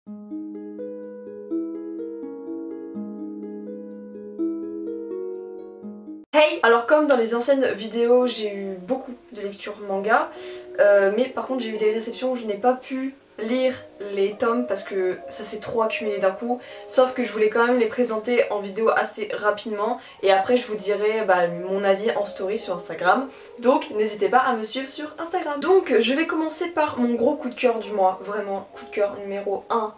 Hey! Alors comme dans les anciennes vidéos j'ai eu beaucoup de lectures manga, mais par contre j'ai eu des réceptions où je n'ai pas pu lire les tomes parce que ça s'est trop accumulé d'un coup, sauf que je voulais quand même les présenter en vidéo assez rapidement et après je vous dirai mon avis en story sur Instagram, donc n'hésitez pas à me suivre sur Instagram. Donc je vais commencer par mon gros coup de cœur du mois, vraiment coup de cœur numéro 1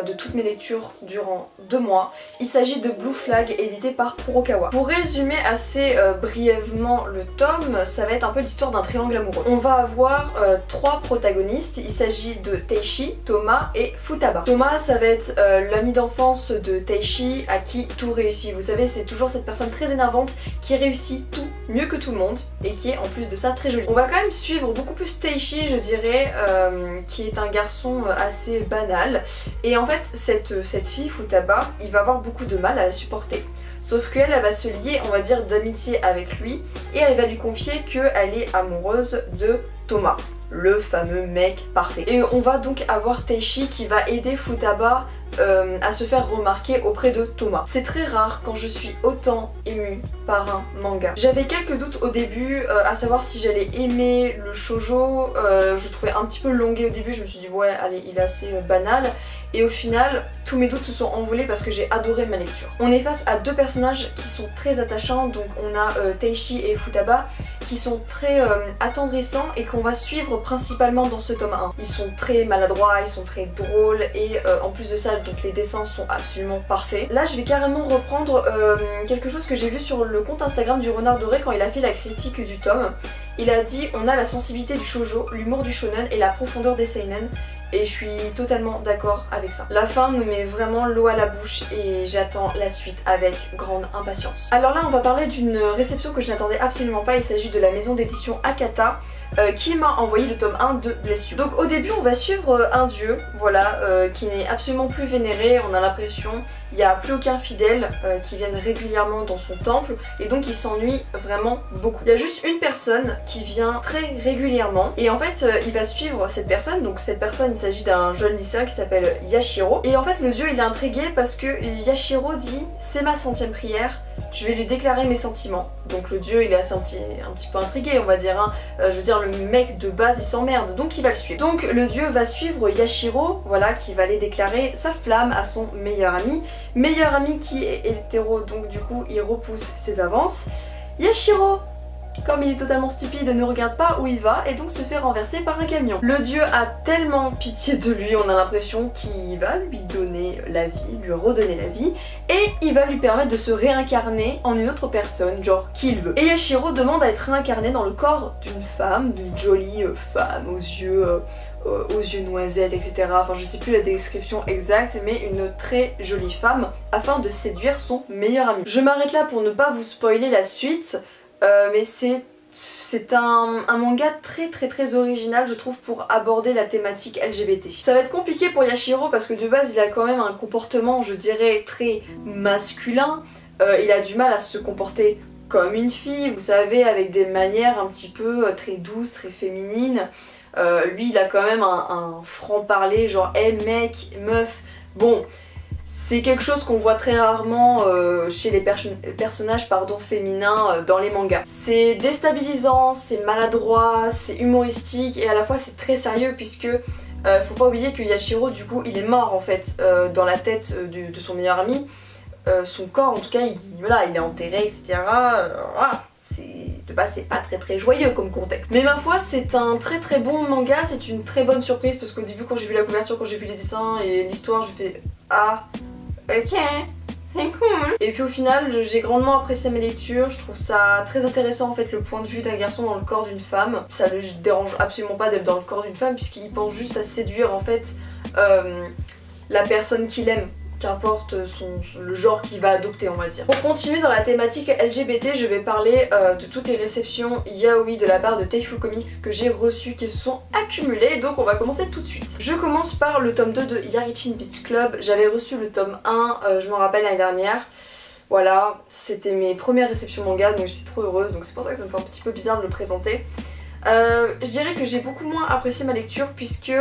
de toutes mes lectures durant 2 mois. Il s'agit de Blue Flag édité par Kurokawa. Pour résumer assez brièvement le tome, ça va être un peu l'histoire d'un triangle amoureux. On va avoir 3 protagonistes, il s'agit de Teishi, Thomas et Futaba. Thomas ça va être l'ami d'enfance de Teishi à qui tout réussit. Vous savez c'est toujours cette personne très énervante qui réussit tout mieux que tout le monde et qui est en plus de ça très jolie. On va quand même suivre beaucoup plus Teishi je dirais, qui est un garçon assez banal. Et en fait, cette fille, Futaba, il va avoir beaucoup de mal à la supporter. Sauf qu'elle va se lier, on va dire, d'amitié avec lui et elle va lui confier qu'elle est amoureuse de Thomas, le fameux mec parfait. Et on va donc avoir Teishi qui va aider Futaba à se faire remarquer auprès de Thomas. C'est très rare quand je suis autant émue par un manga. J'avais quelques doutes au début à savoir si j'allais aimer le shoujo, je trouvais un petit peu longué au début, je me suis dit ouais allez il est assez banal. Et au final, tous mes doutes se sont envolés parce que j'ai adoré ma lecture. On est face à 2 personnages qui sont très attachants, donc on a Teishi et Futaba qui sont très attendrissants et qu'on va suivre principalement dans ce tome 1. Ils sont très maladroits, ils sont très drôles et en plus de ça, donc les dessins sont absolument parfaits. Là je vais carrément reprendre quelque chose que j'ai vu sur le compte Instagram du Renard Doré quand il a fait la critique du tome. Il a dit on a la sensibilité du shoujo, l'humour du shonen et la profondeur des seinen. Et je suis totalement d'accord avec ça. La fin me met vraiment l'eau à la bouche et j'attends la suite avec grande impatience. Alors là on va parler d'une réception que je n'attendais absolument pas, il s'agit de la maison d'édition Akata qui m'a envoyé le tome 1 de Bless You. Donc au début on va suivre un dieu, voilà, qui n'est absolument plus vénéré, on a l'impression il n'y a plus aucun fidèle qui vienne régulièrement dans son temple et donc il s'ennuie vraiment beaucoup. Il y a juste une personne qui vient très régulièrement et en fait il va suivre cette personne, donc cette personne il s'agit d'un jeune lycéen qui s'appelle Yashiro et en fait le dieu il est intrigué parce que Yashiro dit c'est ma 100e prière, je vais lui déclarer mes sentiments. Donc le dieu il est assez un petit peu intrigué on va dire, hein. Je veux dire le mec de base il s'emmerde donc il va le suivre. Donc le dieu va suivre Yashiro, voilà, qui va aller déclarer sa flamme à son meilleur ami qui est hétéro donc du coup il repousse ses avances. Yashiro, comme il est totalement stupide, ne regarde pas où il va et donc se fait renverser par un camion. Le dieu a tellement pitié de lui, on a l'impression qu'il va lui donner la vie, lui redonner la vie et il va lui permettre de se réincarner en une autre personne, genre qui il veut. Et Yashiro demande à être réincarné dans le corps d'une femme, d'une jolie femme aux yeux noisettes, etc. Enfin je sais plus la description exacte, mais une très jolie femme afin de séduire son meilleur ami. Je m'arrête là pour ne pas vous spoiler la suite. Mais c'est un manga très original je trouve pour aborder la thématique LGBT. Ça va être compliqué pour Yashiro parce que de base il a quand même un comportement je dirais très masculin, il a du mal à se comporter comme une fille, vous savez, avec des manières un petit peu très douces, très féminines. Lui il a quand même un franc-parler genre hey mec, meuf, bon. C'est quelque chose qu'on voit très rarement chez les personnages féminins dans les mangas. C'est déstabilisant, c'est maladroit, c'est humoristique et à la fois c'est très sérieux puisque faut pas oublier que Yashiro du coup il est mort en fait dans la tête de son meilleur ami. Son corps en tout cas il est enterré etc. Voilà. De base c'est pas très joyeux comme contexte. Mais ma foi c'est un très bon manga, c'est une très bonne surprise parce qu'au début quand j'ai vu la couverture, quand j'ai vu les dessins et l'histoire je fais ah ok, c'est cool. Et puis au final j'ai grandement apprécié mes lectures, je trouve ça très intéressant en fait le point de vue d'un garçon dans le corps d'une femme. Ça le dérange absolument pas d'être dans le corps d'une femme puisqu'il pense juste à séduire en fait la personne qu'il aime. Qu'importe le genre qu'il va adopter on va dire. Pour continuer dans la thématique LGBT, je vais parler de toutes les réceptions yaoi de la part de Teifu Comics que j'ai reçues qui se sont accumulées, donc on va commencer tout de suite. Je commence par le tome 2 de Yarichin Beach Club, j'avais reçu le tome 1, je m'en rappelle l'année dernière. Voilà, c'était mes premières réceptions manga donc j'étais trop heureuse, donc c'est pour ça que ça me fait un petit peu bizarre de le présenter. Je dirais que j'ai beaucoup moins apprécié ma lecture puisque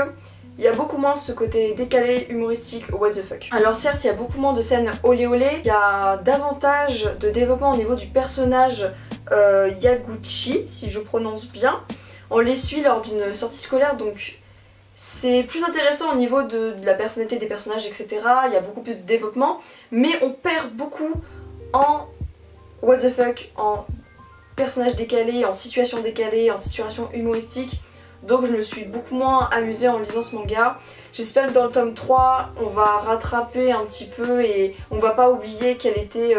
il y a beaucoup moins ce côté décalé, humoristique, what the fuck. Alors certes il y a beaucoup moins de scènes olé olé, il y a davantage de développement au niveau du personnage Yaguchi, si je prononce bien. On les suit lors d'une sortie scolaire, donc c'est plus intéressant au niveau de la personnalité des personnages, etc. Il y a beaucoup plus de développement, mais on perd beaucoup en what the fuck, en personnages décalés, en situations décalées, en situations humoristiques. Donc je me suis beaucoup moins amusée en lisant ce manga. J'espère que dans le tome 3, on va rattraper un petit peu et on va pas oublier quelle était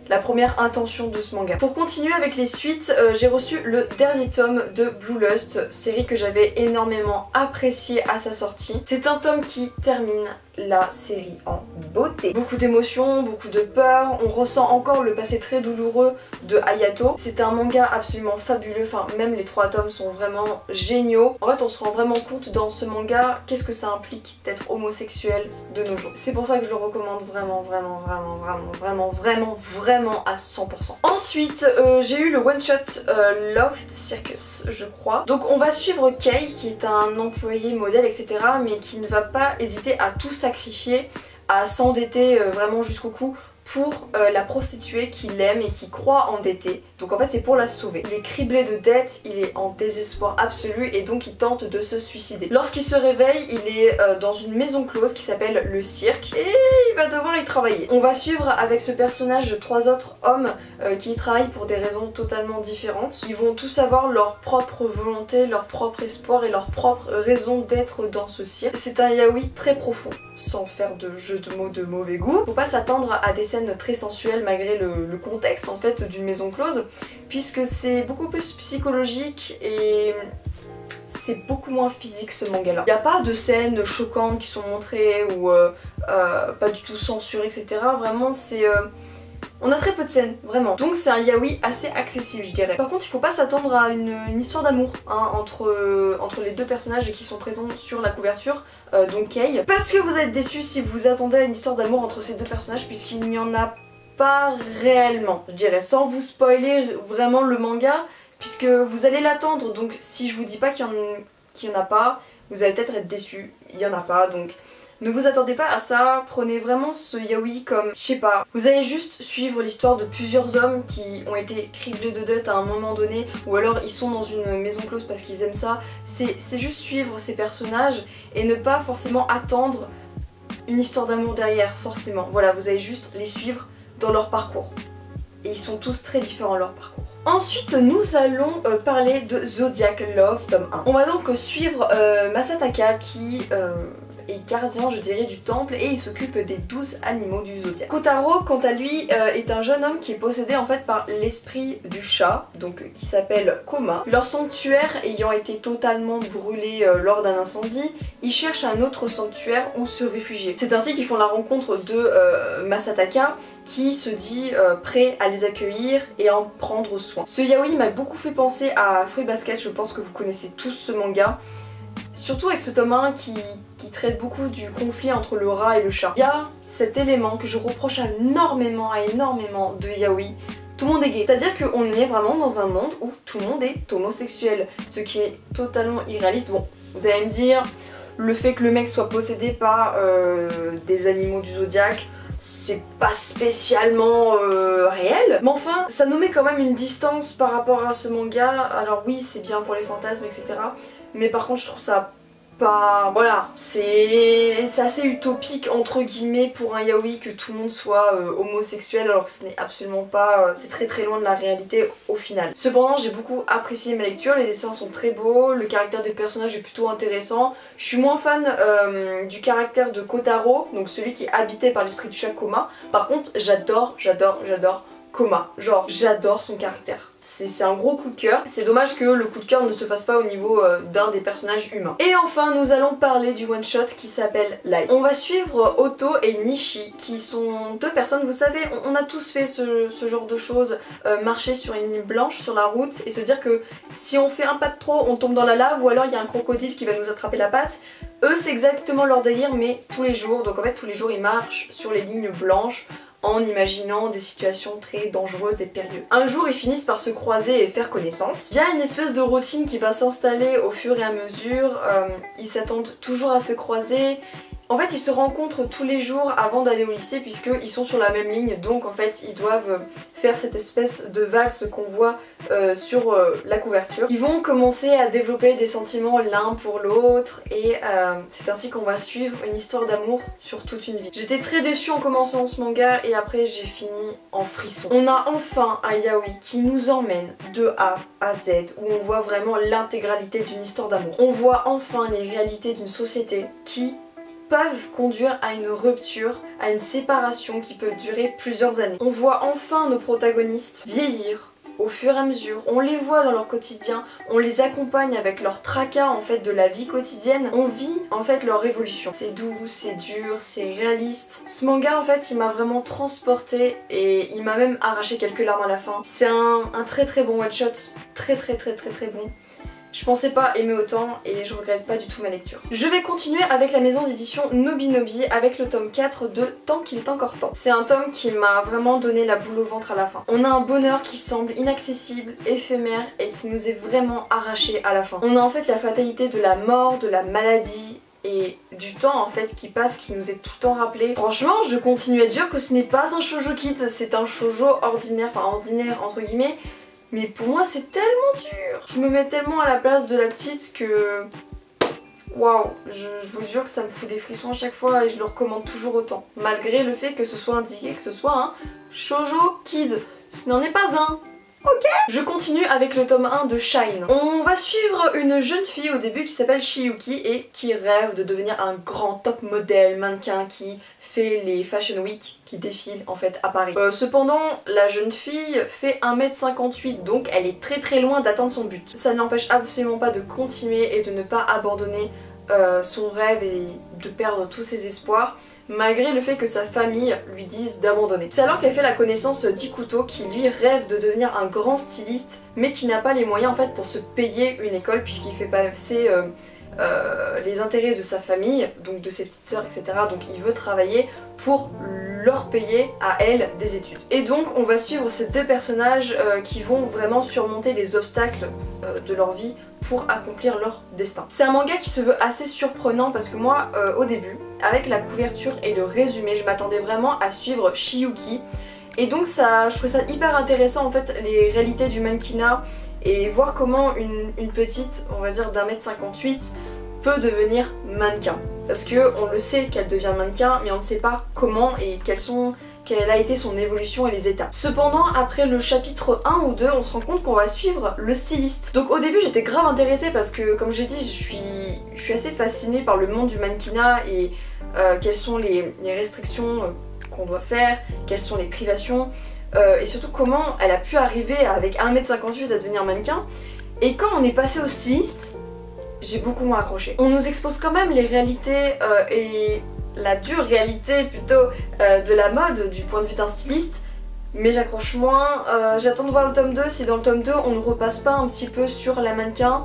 la première intention de ce manga. Pour continuer avec les suites, j'ai reçu le dernier tome de Blue Lust, série que j'avais énormément appréciée à sa sortie. C'est un tome qui termine la série en beauté. Beaucoup d'émotions, beaucoup de peur, on ressent encore le passé très douloureux de Hayato. C'est un manga absolument fabuleux, enfin même les 3 tomes sont vraiment géniaux. En fait on se rend vraiment compte dans ce manga qu'est-ce que ça implique d'être homosexuel de nos jours. C'est pour ça que je le recommande vraiment à 100%. Ensuite j'ai eu le one shot Love Circus je crois. Donc on va suivre Kei qui est un employé modèle etc. mais qui ne va pas hésiter à tout sacrifier, à s'endetter vraiment jusqu'au cou pour la prostituée qu'il aime et qui croit endettée. Donc en fait c'est pour la sauver. Il est criblé de dettes, il est en désespoir absolu et donc il tente de se suicider. Lorsqu'il se réveille, il est dans une maison close qui s'appelle le cirque et il va devoir y travailler. On va suivre avec ce personnage 3 autres hommes qui y travaillent pour des raisons totalement différentes. Ils vont tous avoir leur propre volonté, leur propre espoir et leur propre raison d'être dans ce cirque. C'est un yaoi très profond, sans faire de jeu de mots de mauvais goût. Faut pas s'attendre à des scènes très sensuelles malgré le contexte en fait d'une maison close, puisque c'est beaucoup plus psychologique et c'est beaucoup moins physique ce manga là. Il n'y a pas de scènes choquantes qui sont montrées ou pas du tout censurées etc. Vraiment c'est... on a très peu de scènes, vraiment. Donc c'est un yaoi assez accessible je dirais. Par contre il faut pas s'attendre à une histoire d'amour hein, entre les deux personnages qui sont présents sur la couverture. Donc Kei. Parce que vous êtes déçus si vous attendez à une histoire d'amour entre ces deux personnages puisqu'il n'y en a pas réellement, je dirais, sans vous spoiler vraiment le manga puisque vous allez l'attendre. Donc si je vous dis pas qu'il y en a pas, vous allez peut-être être déçus, il y en a pas donc ne vous attendez pas à ça, prenez vraiment ce yaoi comme, je sais pas, vous allez juste suivre l'histoire de plusieurs hommes qui ont été criblés de dettes à un moment donné ou alors ils sont dans une maison close parce qu'ils aiment ça. C'est juste suivre ces personnages et ne pas forcément attendre une histoire d'amour derrière, forcément. Voilà, vous allez juste les suivre dans leur parcours. Et ils sont tous très différents leur parcours. Ensuite nous allons parler de Zodiac Love tome 1. On va donc suivre Masataka qui... est gardien je dirais du temple et il s'occupe des 12 animaux du zodiaque. Kotaro quant à lui est un jeune homme qui est possédé en fait par l'esprit du chat, donc qui s'appelle Koma. Leur sanctuaire ayant été totalement brûlé lors d'un incendie, ils cherchent un autre sanctuaire où se réfugier. C'est ainsi qu'ils font la rencontre de Masataka qui se dit prêt à les accueillir et à en prendre soin. Ce yaoi m'a beaucoup fait penser à Fruit Basket, je pense que vous connaissez tous ce manga. Surtout avec ce tome 1 qui traite beaucoup du conflit entre le rat et le chat. Il y a cet élément que je reproche énormément de yaoi. Tout le monde est gay. C'est-à-dire qu'on est vraiment dans un monde où tout le monde est homosexuel. Ce qui est totalement irréaliste. Bon, vous allez me dire, le fait que le mec soit possédé par des animaux du zodiaque, c'est pas spécialement réel. Mais enfin, ça nous met quand même une distance par rapport à ce manga. Alors oui, c'est bien pour les fantasmes, etc. Mais par contre je trouve ça pas... Voilà, c'est assez utopique entre guillemets pour un yaoi que tout le monde soit homosexuel alors que ce n'est absolument pas... c'est très loin de la réalité au final. Cependant j'ai beaucoup apprécié ma lecture, les dessins sont très beaux, le caractère des personnages est plutôt intéressant. Je suis moins fan du caractère de Kotaro, donc celui qui est habité par l'esprit du chat Koma. Par contre j'adore Koma, genre j'adore son caractère. C'est un gros coup de cœur. C'est dommage que le coup de cœur ne se fasse pas au niveau d'un des personnages humains. Et enfin nous allons parler du one shot qui s'appelle Life. On va suivre Otto et Nishi qui sont deux personnes, vous savez on a tous fait ce genre de choses, marcher sur une ligne blanche sur la route et se dire que si on fait un pas de trop on tombe dans la lave ou alors il y a un crocodile qui va nous attraper la patte. Eux c'est exactement leur délire mais tous les jours, donc en fait tous les jours ils marchent sur les lignes blanches en imaginant des situations très dangereuses et périlleuses. Un jour ils finissent par se croiser et faire connaissance. Il y a une espèce de routine qui va s'installer au fur et à mesure, ils s'attendent toujours à se croiser. En fait ils se rencontrent tous les jours avant d'aller au lycée puisqu'ils sont sur la même ligne, donc en fait ils doivent faire cette espèce de valse qu'on voit sur la couverture. Ils vont commencer à développer des sentiments l'un pour l'autre et c'est ainsi qu'on va suivre une histoire d'amour sur toute une vie. J'étais très déçue en commençant ce manga et après j'ai fini en frisson. On a enfin un yaoi qui nous emmène de A à Z où on voit vraiment l'intégralité d'une histoire d'amour. On voit enfin les réalités d'une société qui peuvent conduire à une rupture, à une séparation qui peut durer plusieurs années. On voit enfin nos protagonistes vieillir au fur et à mesure, on les voit dans leur quotidien, on les accompagne avec leur tracas en fait de la vie quotidienne, on vit en fait leur évolution. C'est doux, c'est dur, c'est réaliste. Ce manga en fait il m'a vraiment transportée et il m'a même arraché quelques larmes à la fin. C'est un très très bon one shot, très bon. Je pensais pas aimer autant et je regrette pas du tout ma lecture. Je vais continuer avec la maison d'édition Nobinobi avec le tome 4 de Tant qu'il est encore temps. C'est un tome qui m'a vraiment donné la boule au ventre à la fin. On a un bonheur qui semble inaccessible, éphémère et qui nous est vraiment arraché à la fin. On a en fait la fatalité de la mort, de la maladie et du temps en fait qui passe, qui nous est tout le temps rappelé. Franchement je continue à dire que ce n'est pas un shoujo kids, c'est un shoujo ordinaire, enfin ordinaire entre guillemets. Mais pour moi c'est tellement dur. Je me mets tellement à la place de la petite que... Waouh, je vous jure que ça me fout des frissons à chaque fois et je le recommande toujours autant. Malgré le fait que ce soit indiqué que ce soit un shoujo kids. Ce n'en est pas un. Ok. Je continue avec le tome 1 de Shine. On va suivre une jeune fille au début qui s'appelle Shiyuki et qui rêve de devenir un grand top modèle mannequin qui fait les Fashion Week qui défilent en fait à Paris. Cependant, la jeune fille fait 1m58 donc elle est très loin d'atteindre son but. Ça ne l'empêche absolument pas de continuer et de ne pas abandonner son rêve et de perdre tous ses espoirs, malgré le fait que sa famille lui dise d'abandonner. C'est alors qu'elle fait la connaissance d'Ikuto qui lui rêve de devenir un grand styliste mais qui n'a pas les moyens en fait pour se payer une école puisqu'il fait passer les intérêts de sa famille, donc de ses petites sœurs etc. Donc il veut travailler pour leur payer à elle des études. Et donc on va suivre ces deux personnages qui vont vraiment surmonter les obstacles de leur vie pour accomplir leur destin. C'est un manga qui se veut assez surprenant parce que moi au début, avec la couverture et le résumé, je m'attendais vraiment à suivre Shiyuki et donc ça, je trouvais ça hyper intéressant en fait, les réalités du mannequinat et voir comment une petite, on va dire d'1m58 peut devenir mannequin. Parce que on le sait qu'elle devient mannequin mais on ne sait pas comment et quelle a été son évolution et les étapes. Cependant, après le chapitre 1 ou 2, on se rend compte qu'on va suivre le styliste. Donc au début j'étais grave intéressée parce que comme j'ai dit, je suis assez fascinée par le monde du mannequinat et quelles sont les restrictions qu'on doit faire, quelles sont les privations et surtout comment elle a pu arriver avec 1m58 à devenir mannequin. Et quand on est passé au styliste, j'ai beaucoup moins accroché. On nous expose quand même les réalités et la dure réalité plutôt de la mode du point de vue d'un styliste, mais j'accroche moins. J'attends de voir le tome 2, si dans le tome 2 on ne repasse pas un petit peu sur la mannequin,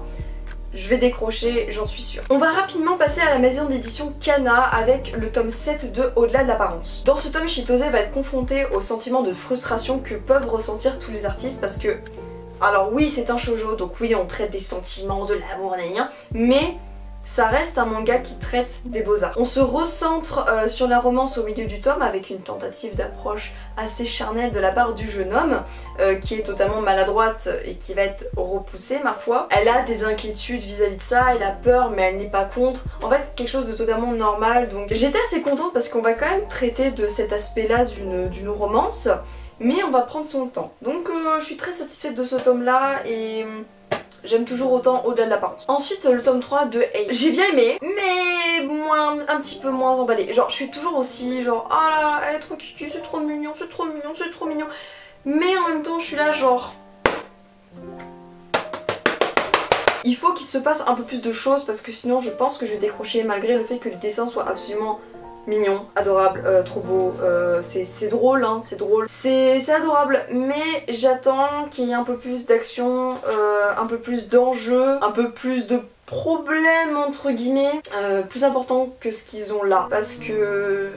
je vais décrocher, j'en suis sûre. On va rapidement passer à la maison d'édition Kana avec le tome 7 de Au-delà de l'apparence. Dans ce tome, Chitose va être confrontée au sentiment de frustration que peuvent ressentir tous les artistes parce que... Alors oui, c'est un shoujo, donc oui, on traite des sentiments, de l'amour, mais ça reste un manga qui traite des beaux-arts. On se recentre sur la romance au milieu du tome avec une tentative d'approche assez charnelle de la part du jeune homme qui est totalement maladroite et qui va être repoussée ma foi. Elle a des inquiétudes vis-à-vis de ça, elle a peur mais elle n'est pas contre. En fait quelque chose de totalement normal, donc j'étais assez contente parce qu'on va quand même traiter de cet aspect là d'une romance, mais on va prendre son temps. Donc je suis très satisfaite de ce tome là et... j'aime toujours autant Au-delà de l'apparence. Ensuite le tome 3 de Hey. J'ai bien aimé, mais un petit peu moins emballé. Genre je suis toujours aussi genre ah là elle est trop kiki, c'est trop mignon, c'est trop mignon, c'est trop mignon. Mais en même temps je suis là genre... il faut qu'il se passe un peu plus de choses parce que sinon je pense que je vais décrocher malgré le fait que les dessins soient absolument mignon, adorable, trop beau, c'est drôle hein, c'est drôle. C'est adorable mais j'attends qu'il y ait un peu plus d'action, un peu plus d'enjeux, un peu plus de problèmes entre guillemets, plus important que ce qu'ils ont là. Parce que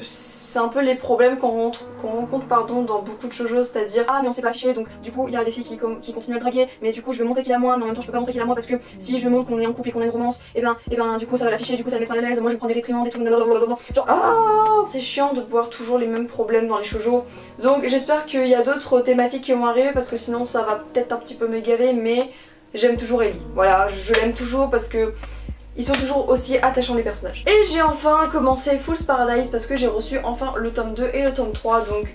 c'est un peu les problèmes qu'on rencontre dans beaucoup de shoujo, c'est-à-dire ah mais on s'est pas affiché donc du coup il y a des filles qui continuent à le draguer, mais du coup je veux montrer qu'il a moi mais en même temps je peux pas montrer qu'il a moi parce que si je montre qu'on est en couple et qu'on a une romance, et ben du coup ça va l'afficher, du coup ça va mettre mal à l'aise, moi je vais prendre des réprimandes et tout, blablabla. Genre ah c'est chiant de voir toujours les mêmes problèmes dans les shoujo. Donc j'espère qu'il y a d'autres thématiques qui vont arriver parce que sinon ça va peut-être un petit peu me gaver, mais j'aime toujours Ellie. Voilà, je l'aime toujours parce que ils sont toujours aussi attachants les personnages. Et j'ai enfin commencé Fool's Paradise parce que j'ai reçu enfin le tome 2 et le tome 3. Donc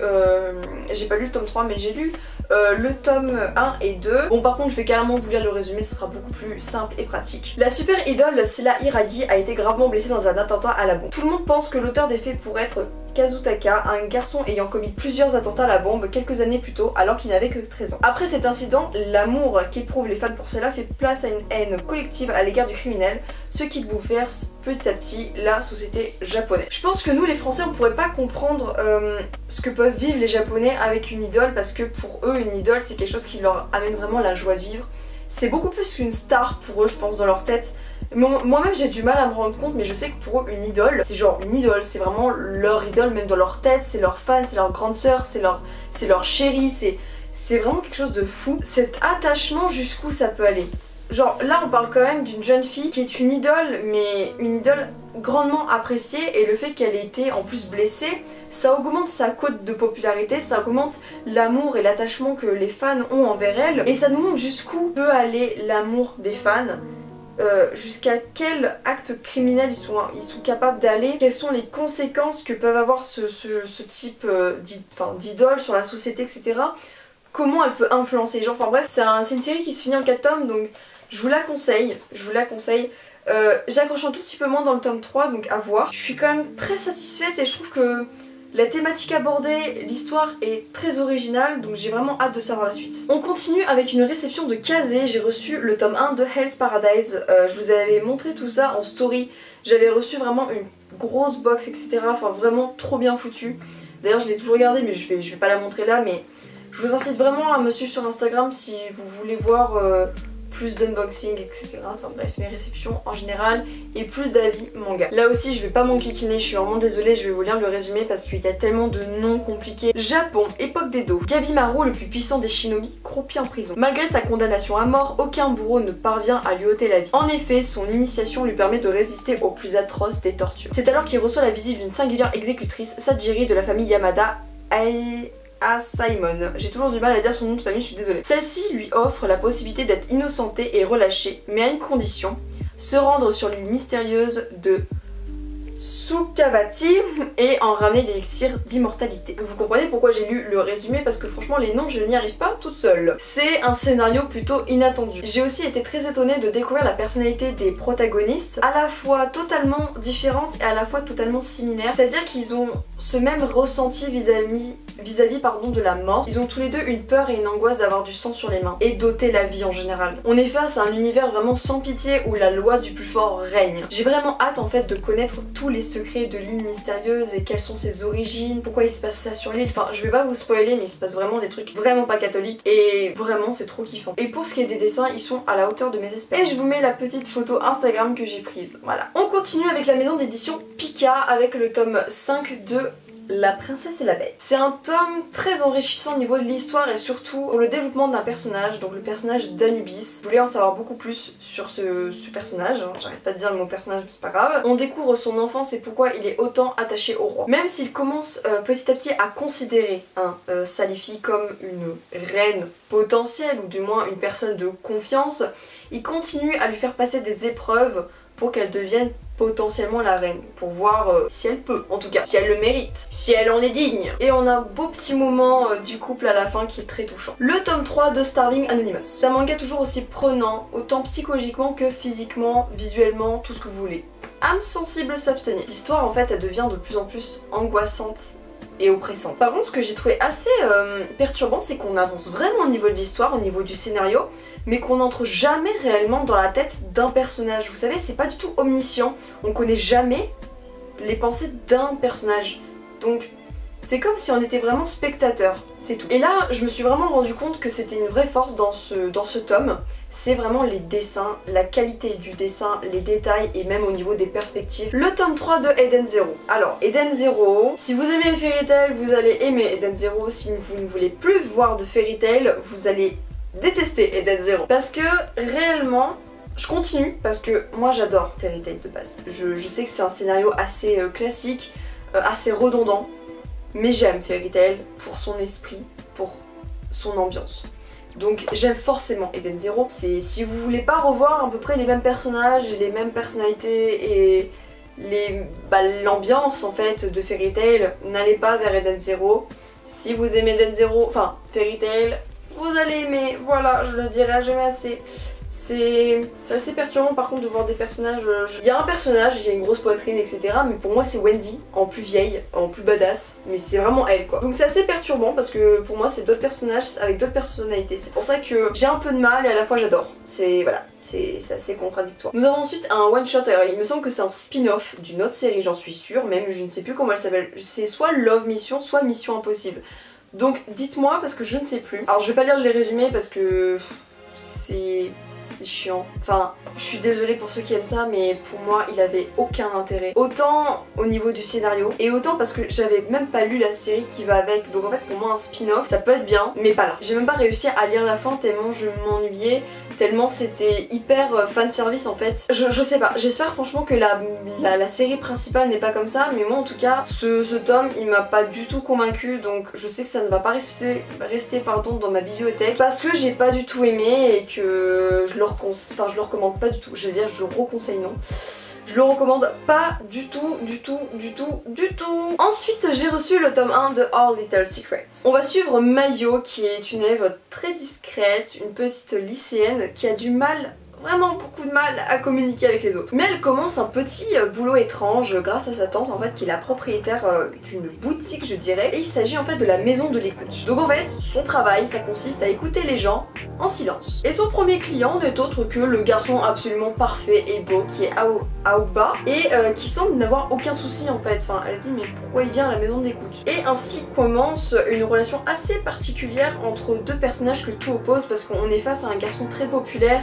j'ai pas lu le tome 3 mais j'ai lu le tome 1 et 2. Bon par contre je vais carrément vous lire le résumé, ce sera beaucoup plus simple et pratique. La super idole Sela Hiragi a été gravement blessée dans un attentat à la bombe. Tout le monde pense que l'auteur des faits pourrait être Kazutaka, un garçon ayant commis plusieurs attentats à la bombe quelques années plus tôt alors qu'il n'avait que 13 ans. Après cet incident, l'amour qu'éprouvent les fans pour cela fait place à une haine collective à l'égard du criminel, ce qui bouleverse petit à petit la société japonaise. Je pense que nous les Français on pourrait pas comprendre ce que peuvent vivre les Japonais avec une idole parce que pour eux une idole c'est quelque chose qui leur amène vraiment la joie de vivre. C'est beaucoup plus qu'une star pour eux je pense dans leur tête. Moi-même j'ai du mal à me rendre compte mais je sais que pour eux une idole c'est genre une idole, c'est vraiment leur idole même dans leur tête, c'est leur fan, c'est leur grande sœur, c'est leur chérie, c'est vraiment quelque chose de fou. Cet attachement jusqu'où ça peut aller. Genre là on parle quand même d'une jeune fille qui est une idole mais une idole grandement appréciée et le fait qu'elle ait été en plus blessée ça augmente sa cote de popularité, ça augmente l'amour et l'attachement que les fans ont envers elle et ça nous montre jusqu'où peut aller l'amour des fans. Jusqu'à quel acte criminel ils sont capables d'aller, quelles sont les conséquences que peuvent avoir ce type d'idole sur la société, etc. Comment elle peut influencer les gens, enfin bref, c'est une série qui se finit en 4 tomes donc je vous la conseille, j'accroche un tout petit peu moins dans le tome 3 donc à voir. Je suis quand même très satisfaite et je trouve que la thématique abordée, l'histoire est très originale donc j'ai vraiment hâte de savoir la suite. On continue avec une réception de Kaze, j'ai reçu le tome 1 de Hell's Paradise, je vous avais montré tout ça en story, j'avais reçu vraiment une grosse box etc, enfin vraiment trop bien foutu. D'ailleurs je l'ai toujours regardée mais je vais pas la montrer là mais je vous incite vraiment à me suivre sur Instagram si vous voulez voir plus d'unboxing etc, enfin bref mes réceptions en général et plus d'avis manga. Là aussi je vais pas m'enquiquiner, je suis vraiment désolée, je vais vous lire le résumé parce qu'il y a tellement de noms compliqués. Japon, époque d'Edo, Gabimaru le plus puissant des shinobi croupit en prison. Malgré sa condamnation à mort, aucun bourreau ne parvient à lui ôter la vie. En effet, son initiation lui permet de résister aux plus atroces des tortures. C'est alors qu'il reçoit la visite d'une singulière exécutrice, Sajiri de la famille Yamada, Simon. J'ai toujours du mal à dire son nom de famille, je suis désolée. Celle-ci lui offre la possibilité d'être innocentée et relâchée, mais à une condition, se rendre sur l'île mystérieuse de Sukavati et en ramener l'élixir d'immortalité. Vous comprenez pourquoi j'ai lu le résumé parce que franchement les noms je n'y arrive pas toute seule. C'est un scénario plutôt inattendu. J'ai aussi été très étonnée de découvrir la personnalité des protagonistes, à la fois totalement différente et à la fois totalement similaire. C'est-à-dire qu'ils ont ce même ressenti vis-à-vis de la mort. Ils ont tous les deux une peur et une angoisse d'avoir du sang sur les mains et d'ôter la vie en général. On est face à un univers vraiment sans pitié où la loi du plus fort règne. J'ai vraiment hâte en fait de connaître tous les secrets de l'île mystérieuse et quelles sont ses origines, pourquoi il se passe ça sur l'île. Enfin je vais pas vous spoiler mais il se passe vraiment des trucs vraiment pas catholiques et vraiment c'est trop kiffant. Et pour ce qui est des dessins ils sont à la hauteur de mes espérances. Et je vous mets la petite photo Instagram que j'ai prise. Voilà. On continue avec la maison d'édition Pika avec le tome 5 de La Princesse et la Bête. C'est un tome très enrichissant au niveau de l'histoire et surtout pour le développement d'un personnage, donc le personnage d'Anubis. Je voulais en savoir beaucoup plus sur ce personnage, hein. J'arrête pas de dire le mot personnage mais c'est pas grave. On découvre son enfance et pourquoi il est autant attaché au roi. Même s'il commence petit à petit à considérer Salifi comme une reine potentielle ou du moins une personne de confiance, il continue à lui faire passer des épreuves pour qu'elle devienne potentiellement la reine, pour voir si elle peut, en tout cas, si elle le mérite, si elle en est digne. Et on a un beau petit moment du couple à la fin qui est très touchant. Le tome 3 de Starving Anonymous. C'est un manga toujours aussi prenant, autant psychologiquement que physiquement, visuellement, tout ce que vous voulez. Âme sensible s'abstenir. L'histoire en fait elle devient de plus en plus angoissante et oppressante. Par contre ce que j'ai trouvé assez perturbant c'est qu'on avance vraiment au niveau de l'histoire, au niveau du scénario, mais qu'on n'entre jamais réellement dans la tête d'un personnage. Vous savez c'est pas du tout omniscient, on connaît jamais les pensées d'un personnage. Donc c'est comme si on était vraiment spectateur, c'est tout. Et là je me suis vraiment rendu compte que c'était une vraie force dans ce tome, c'est vraiment les dessins, la qualité du dessin, les détails et même au niveau des perspectives. Le tome 3 de Eden Zero. Alors Eden Zero, si vous aimez Fairy Tail, vous allez aimer Eden Zero. Si vous ne voulez plus voir de Fairy Tail, vous allez détester Eden Zero. Parce que réellement, je continue parce que moi j'adore Fairy Tail de base. Je sais que c'est un scénario assez classique, assez redondant, mais j'aime Fairy Tail pour son esprit, pour son ambiance. Donc j'aime forcément Eden Zero. Si vous voulez pas revoir à peu près les mêmes personnages, les mêmes personnalités et l'ambiance en fait de Fairy Tail, n'allez pas vers Eden Zero. Si vous aimez Eden Zero, enfin Fairy Tail, vous allez aimer, voilà, je le dirai jamais assez. C'est assez perturbant par contre de voir des personnages. Il y a un personnage, il y a une grosse poitrine, etc. Mais pour moi c'est Wendy, en plus vieille, en plus badass. Mais c'est vraiment elle quoi. Donc c'est assez perturbant parce que pour moi c'est d'autres personnages avec d'autres personnalités. C'est pour ça que j'ai un peu de mal et à la fois j'adore. Voilà. C'est assez contradictoire. Nous avons ensuite un one shot, alors il me semble que c'est un spin-off d'une autre série, j'en suis sûre, même je ne sais plus comment elle s'appelle. C'est soit Love Mission, soit Mission Impossible. Donc dites-moi parce que je ne sais plus. Alors je vais pas lire les résumés parce que c'est chiant. Enfin, je suis désolée pour ceux qui aiment ça, mais pour moi, il avait aucun intérêt. Autant au niveau du scénario, et autant parce que j'avais même pas lu la série qui va avec. Donc en fait, pour moi, un spin-off, ça peut être bien, mais pas là. J'ai même pas réussi à lire la fin tellement je m'ennuyais, tellement c'était hyper fanservice en fait. Je sais pas, j'espère franchement que la série principale n'est pas comme ça, mais moi en tout cas, ce tome, il m'a pas du tout convaincu, donc je sais que ça ne va pas rester dans ma bibliothèque, parce que j'ai pas du tout aimé et que je le recommande pas du tout. Je veux dire, je reconseille non. Je le recommande pas du tout. Ensuite, j'ai reçu le tome 1 de Our Little Secrets. On va suivre Mayo, qui est une élève très discrète, une petite lycéenne qui a du mal, vraiment beaucoup de mal à communiquer avec les autres. Mais elle commence un petit boulot étrange grâce à sa tante en fait qui est la propriétaire d'une boutique je dirais, et il s'agit en fait de la maison de l'écoute. Donc en fait son travail ça consiste à écouter les gens en silence. Et son premier client n'est autre que le garçon absolument parfait et beau qui est Aoba et qui semble n'avoir aucun souci en fait. Enfin elle dit mais pourquoi il vient à la maison d'écoute? Et ainsi commence une relation assez particulière entre deux personnages que tout oppose parce qu'on est face à un garçon très populaire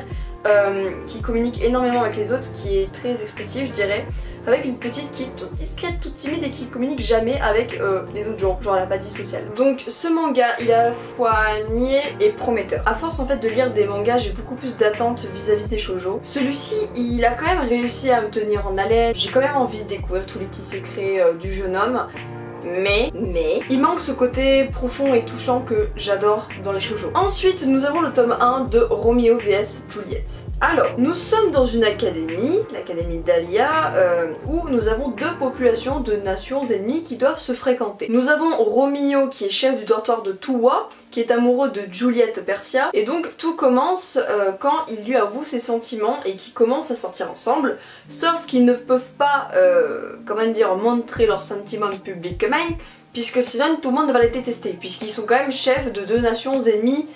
qui communique énormément avec les autres, qui est très expressif je dirais, avec une petite qui est toute discrète, toute timide et qui communique jamais avec les autres gens, genre elle a pas de vie sociale. Donc ce manga il est à la fois niais et prometteur. À force en fait de lire des mangas j'ai beaucoup plus d'attentes vis-à-vis des shoujo. Celui-ci il a quand même réussi à me tenir en haleine, j'ai quand même envie de découvrir tous les petits secrets du jeune homme. Mais il manque ce côté profond et touchant que j'adore dans les shoujo. Ensuite nous avons le tome 1 de Romeo vs Juliette. Alors nous sommes dans une académie, l'académie d'Alia, où nous avons deux populations de nations ennemies qui doivent se fréquenter. Nous avons Romeo qui est chef du dortoir de Tuwa, qui est amoureux de Juliette Persia, et donc tout commence quand il lui avoue ses sentiments et qu'ils commencent à sortir ensemble, sauf qu'ils ne peuvent pas, comment dire, montrer leurs sentiments publiquement, puisque sinon tout le monde va les détester, puisqu'ils sont quand même chefs de deux nations ennemies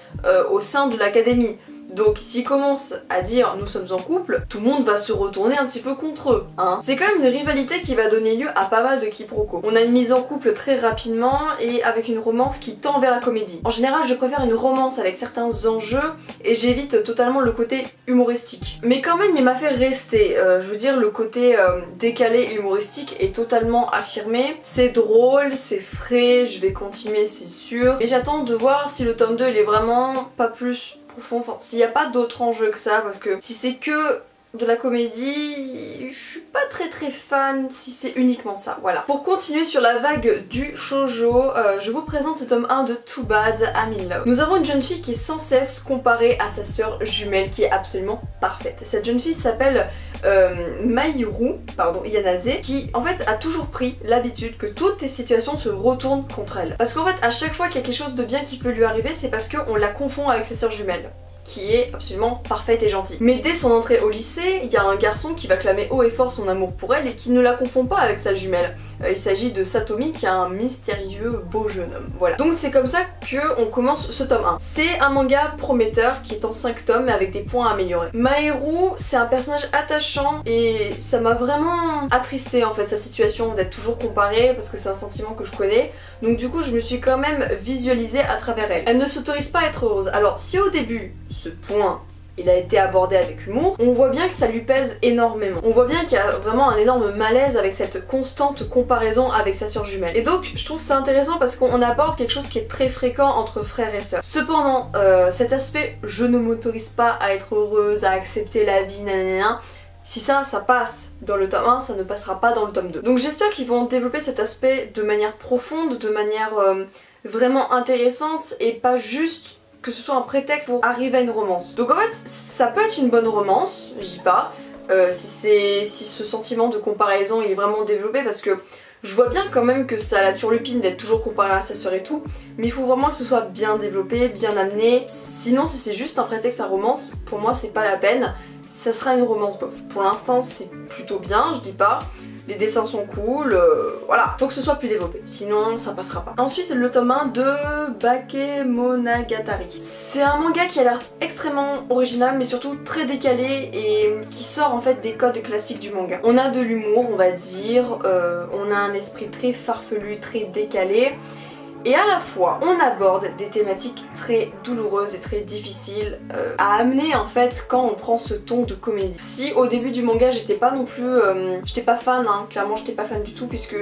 au sein de l'académie. Donc s'ils commencent à dire nous sommes en couple, tout le monde va se retourner un petit peu contre eux, hein. C'est quand même une rivalité qui va donner lieu à pas mal de quiproquos. On a une mise en couple très rapidement et avec une romance qui tend vers la comédie. En général je préfère une romance avec certains enjeux et j'évite totalement le côté humoristique. Mais quand même il m'a fait rester, je veux dire le côté décalé et humoristique est totalement affirmé. C'est drôle, c'est frais, je vais continuer c'est sûr. Et j'attends de voir si le tome 2 il est vraiment pas plus profond, enfin s'il n'y a pas d'autres enjeux que ça, parce que si c'est que de la comédie, je suis pas très fan si c'est uniquement ça, voilà. Pour continuer sur la vague du shoujo, je vous présente le tome 1 de Too Bad I'm in Love. Nous avons une jeune fille qui est sans cesse comparée à sa sœur jumelle qui est absolument parfaite. Cette jeune fille s'appelle Maïru, Yanase, qui en fait a toujours pris l'habitude que toutes les situations se retournent contre elle. Parce qu'en fait à chaque fois qu'il y a quelque chose de bien qui peut lui arriver, c'est parce qu'on la confond avec sa sœur jumelle, qui est absolument parfaite et gentille. Mais dès son entrée au lycée, il y a un garçon qui va clamer haut et fort son amour pour elle et qui ne la confond pas avec sa jumelle. Il s'agit de Satomi qui est un mystérieux beau jeune homme. Voilà. Donc c'est comme ça qu'on commence ce tome 1. C'est un manga prometteur qui est en 5 tomes mais avec des points à améliorer. Maïru, c'est un personnage attachant et ça m'a vraiment attristé en fait sa situation d'être toujours comparée parce que c'est un sentiment que je connais. Donc du coup je me suis quand même visualisée à travers elle. Elle ne s'autorise pas à être heureuse. Alors si au début ce point il a été abordé avec humour, on voit bien que ça lui pèse énormément. On voit bien qu'il y a vraiment un énorme malaise avec cette constante comparaison avec sa sœur jumelle. Et donc je trouve ça intéressant parce qu'on aborde quelque chose qui est très fréquent entre frères et sœurs. Cependant, cet aspect je ne m'autorise pas à être heureuse, à accepter la vie, nanana, si ça passe dans le tome 1, ça ne passera pas dans le tome 2. Donc j'espère qu'ils vont développer cet aspect de manière profonde, de manière vraiment intéressante et pas juste que ce soit un prétexte pour arriver à une romance. Donc en fait, ça peut être une bonne romance, je dis pas, si ce sentiment de comparaison il est vraiment développé, parce que je vois bien quand même que ça la turlupine d'être toujours comparée à sa soeur et tout, mais il faut vraiment que ce soit bien développé, bien amené. Sinon si c'est juste un prétexte à romance, pour moi c'est pas la peine. Ça sera une romance bof. Pour l'instant c'est plutôt bien, je dis pas. Les dessins sont cool, voilà. Faut que ce soit plus développé, sinon ça passera pas. Ensuite le tome 1 de Bakemonogatari. C'est un manga qui a l'air extrêmement original mais surtout très décalé et qui sort en fait des codes classiques du manga. On a de l'humour on va dire, on a un esprit très farfelu, très décalé. Et à la fois, on aborde des thématiques très douloureuses et très difficiles à amener en fait quand on prend ce ton de comédie. Si au début du manga j'étais pas non plus, j'étais pas fan, hein, clairement j'étais pas fan du tout puisque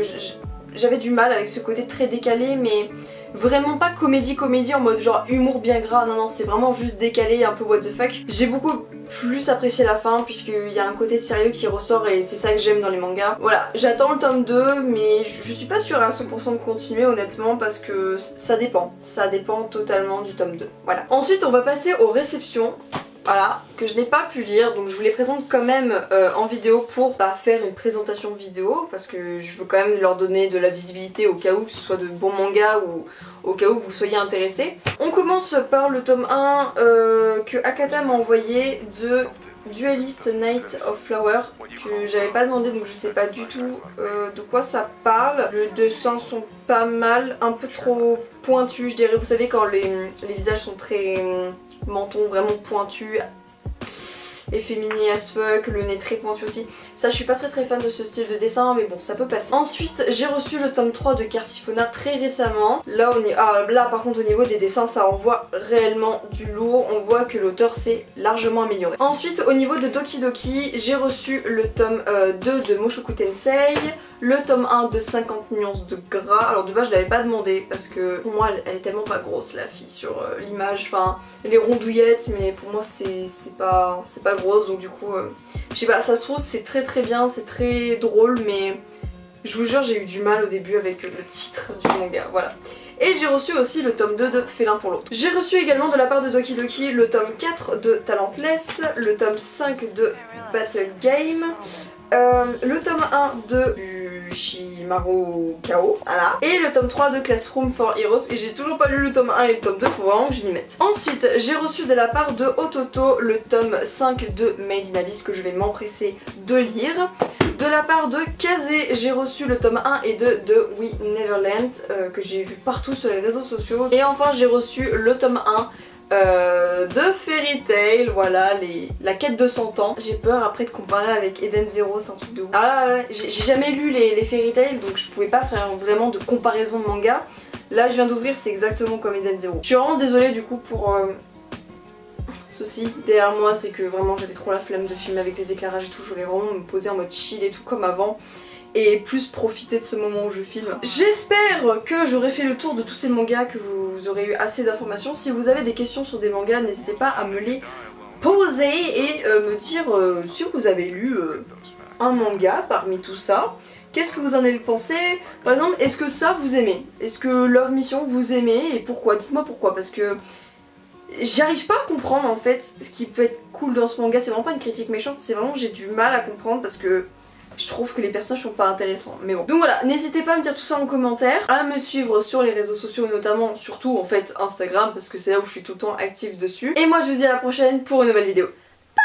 j'avais du mal avec ce côté très décalé, mais vraiment pas comédie en mode genre humour bien gras, non c'est vraiment juste décalé, un peu what the fuck. J'ai beaucoup plus apprécié la fin puisqu'il y a un côté sérieux qui ressort et c'est ça que j'aime dans les mangas. Voilà, j'attends le tome 2 mais je suis pas sûre à 100% de continuer honnêtement parce que ça dépend totalement du tome 2. Voilà. Ensuite on va passer aux réceptions. Voilà, que je n'ai pas pu lire, donc je vous les présente quand même en vidéo pour faire une présentation vidéo parce que je veux quand même leur donner de la visibilité au cas où ce soit de bons mangas ou au cas où vous soyez intéressés. On commence par le tome 1 que Akata m'a envoyé de Duelist Night of Flower, que j'avais pas demandé donc je sais pas du tout de quoi ça parle. Les dessins sont pas mal, un peu trop pointus je dirais, vous savez quand les visages sont très menton vraiment pointu, efféminé as fuck, le nez très pointu aussi. Ça je suis pas très fan de ce style de dessin mais bon ça peut passer. Ensuite j'ai reçu le tome 3 de Carsiphona très récemment. Là, là par contre au niveau des dessins ça envoie réellement du lourd, on voit que l'auteur s'est largement amélioré. Ensuite au niveau de Doki Doki j'ai reçu le tome 2 de Mushoku Tensei, le tome 1 de 50 nuances de gras. Alors de base je l'avais pas demandé parce que pour moi elle est tellement pas grosse la fille sur l'image, enfin elle est rondouillette mais pour moi c'est pas grosse donc du coup je sais pas, ça se trouve c'est très bien, c'est très drôle mais je vous jure j'ai eu du mal au début avec le titre du manga, voilà. Et j'ai reçu aussi le tome 2 de Félin pour l'autre. J'ai reçu également de la part de Doki Doki le tome 4 de Talentless, le tome 5 de Battle Game, le tome 1 de Shimaru Kao, voilà, et le tome 3 de Classroom for Heroes, et j'ai toujours pas lu le tome 1 et le tome 2, faut vraiment que je m'y mette. Ensuite j'ai reçu de la part de Ototo le tome 5 de Made in Abyss que je vais m'empresser de lire. De la part de Kazé, j'ai reçu le tome 1 et 2 de We Neverland que j'ai vu partout sur les réseaux sociaux. Et enfin j'ai reçu le tome 1 de Fairy Tail, voilà, la quête de 100 ans. J'ai peur après de comparer avec Eden Zero, c'est un truc de ouf. Ah ouais, j'ai jamais lu les Fairy Tail donc je pouvais pas faire vraiment de comparaison de manga. Là je viens d'ouvrir, c'est exactement comme Eden Zero. Je suis vraiment désolée du coup pour ceci derrière moi, c'est que vraiment j'avais trop la flemme de filmer avec les éclairages et tout, je voulais vraiment me poser en mode chill et tout comme avant et plus profiter de ce moment où je filme. J'espère que j'aurai fait le tour de tous ces mangas, que vous aurez eu assez d'informations. Si vous avez des questions sur des mangas, n'hésitez pas à me les poser et me dire si vous avez lu un manga parmi tout ça. Qu'est-ce que vous en avez pensé? Par exemple, est-ce que ça vous aimez? Est-ce que Love Mission vous aimez et pourquoi? Dites-moi pourquoi, parce que j'arrive pas à comprendre en fait ce qui peut être cool dans ce manga. C'est vraiment pas une critique méchante, c'est vraiment j'ai du mal à comprendre parce que je trouve que les personnages sont pas intéressants, mais bon. Donc voilà, n'hésitez pas à me dire tout ça en commentaire, à me suivre sur les réseaux sociaux, notamment, surtout en fait Instagram, parce que c'est là où je suis tout le temps active dessus. Et moi je vous dis à la prochaine pour une nouvelle vidéo. Bye!